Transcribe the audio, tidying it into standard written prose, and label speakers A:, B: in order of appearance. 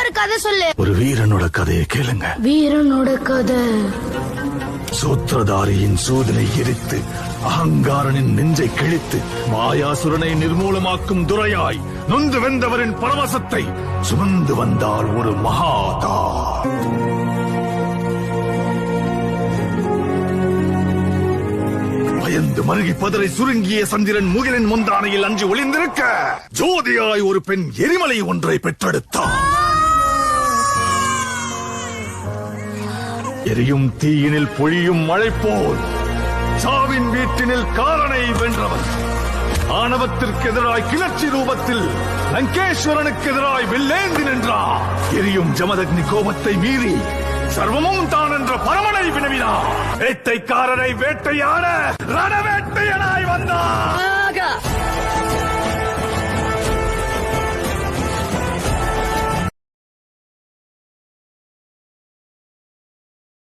A: ஒரு கதை சொல்லு.
B: ஒரு வீரனோட கதையை கேளுங்க.
A: வீரனோட கதை.
B: சூத்திரதாரியின் சூதனை எரித்து அகங்காரனின் நெஞ்சை கிழித்து மாயாசுரனை நிர்மூலமாக்கும் துரையாய் நொந்து வெந்தவரின் பரவசத்தை சுமந்து வந்தாள் ஒரு மகாதா. பயந்து மருகி பதரை சுருங்கிய சந்திரன் முகிலின் முந்தானையில் அஞ்சு ஒளிந்திருக்க ஜோதியாய் ஒரு பெண் எரிமலை ஒன்றை பெற்றெடுத்தார். எரியும் தீயினில் பொழியும் மழை போல் சாவின் வீட்டினில் காரனை வென்றவன். ஆணவத்திற்கு எதிராய் கிளர்ச்சி ரூபத்தில் லங்கேஸ்வரனுக்கு எதிராய் வில்லேந்தி நின்றார். எரியும் ஜமதக்னி கோபத்தை மீறி சர்வமும் தான் என்ற பரமனை வினவினார். வேட்டைக்காரரை வேட்டையாட ரணவேட்டையனாய் வந்தார்.